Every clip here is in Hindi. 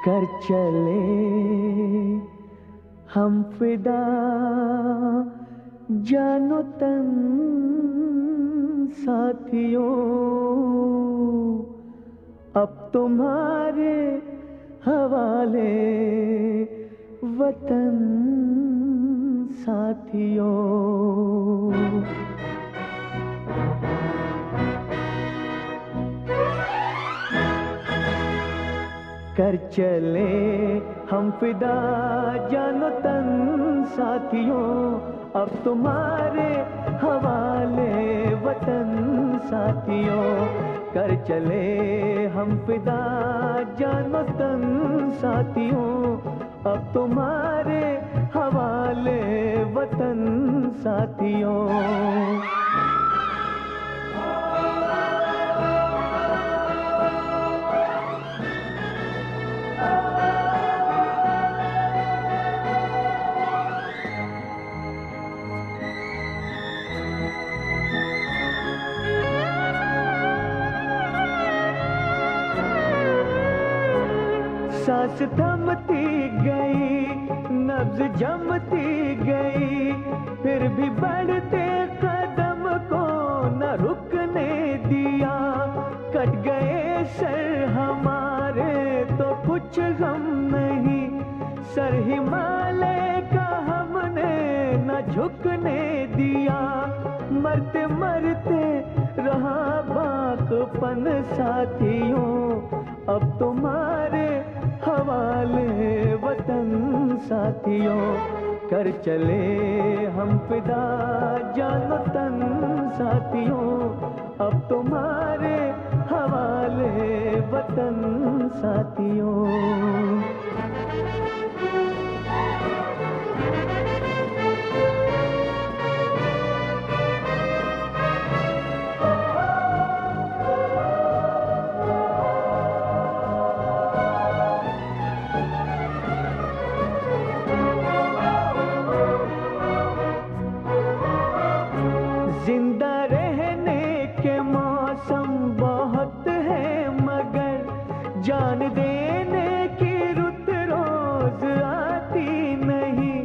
कर चले हम फिदा जानो तन साथियों, अब तुम्हारे हवाले वतन साथियों। कर चले हम फिदा जानो तन साथियों, अब तुम्हारे हवाले वतन साथियों। कर चले हम फिदा जानो तन साथियों, अब तुम्हारे हवाले वतन साथियों। सांस थमती गई, नब्ज जमती गई, फिर भी बढ़ते कदम को न रुकने दिया। कट गए सर हमारे तो कुछ गम नहीं, सर हिमालय का हमने न झुकने दिया। मरते मरते रहा बाकपन साथियों, अब तुम्हारे हवाले वतन साथियों। कर चले हम फिदा जानो तन साथियों, अब तुम्हारे हवाले वतन साथियों। जिंदा रहने के मौसम बहुत है, मगर जान देने की रुत रोज आती नहीं।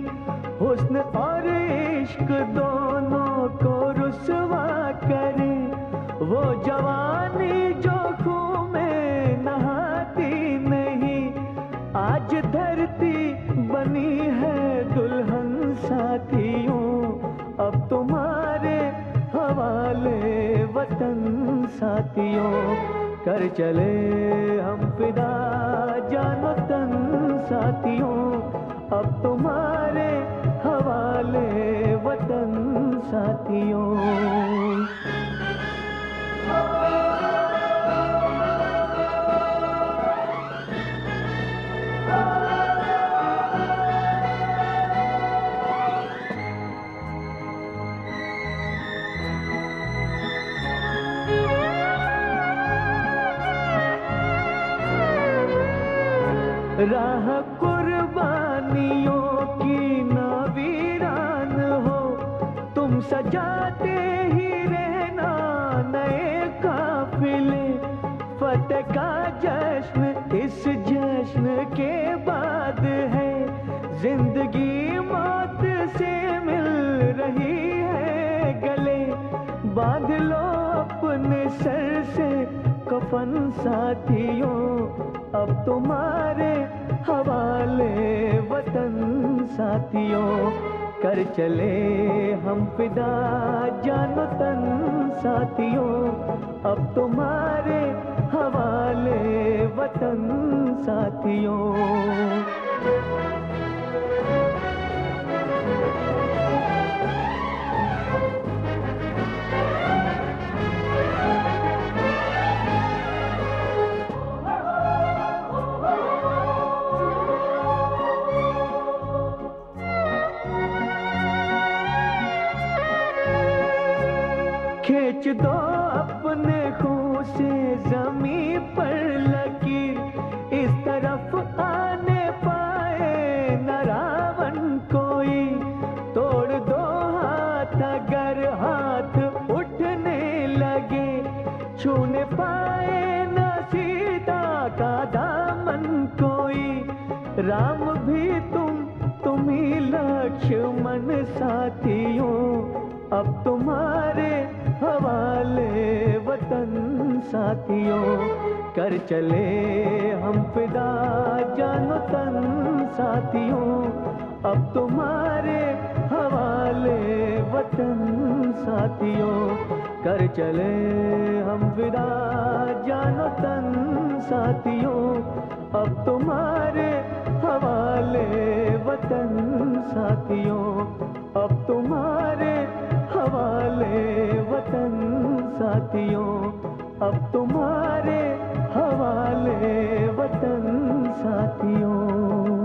हुस्न और इश्क दोनों को रुसवा करे, वो जवानी जो खून में नहाती नहीं। आज धरती बनी है दुल्हन साथियों, अब तुम्हारे हवाले वतन साथियों। कर चले हम फिदा जानो तन साथियों, अब तुम्हारे हवाले वतन साथियों। राह कुर्बानियों की ना वीरान हो, तुम सजाते ही रहना नए काफिले। फतेह का जश्न इस जश्न के बाद है, जिंदगी मौत से मिल रही है गले। बांध लो अपने सर से कफन साथियों, अब तुम्हारे हवाले वतन साथियों। कर चले हम फिदा जानो तन साथियों, अब तुम्हारे हवाले वतन साथियों। खींच दो अपने खून से जमीन पर लकीर, इस तरफ आने पाए न रावण कोई। तोड़ दो हाथ अगर हाथ उठने लगे, छूने पाए न सीता का दामन कोई। राम भी तुम ही लक्ष्मण साथियों, अब तुम्हारे हवाले वतन साथियों। कर चले हम फिदा जानो तन साथियों, अब तुम्हारे हवाले वतन साथियों। कर चले हम फिदा जानो तन साथियों, अब तुम्हारे हवाले वतन साथियों, अब तुम्हारे हवाले वतन साथियों, अब तुम्हारे हवाले वतन साथियों।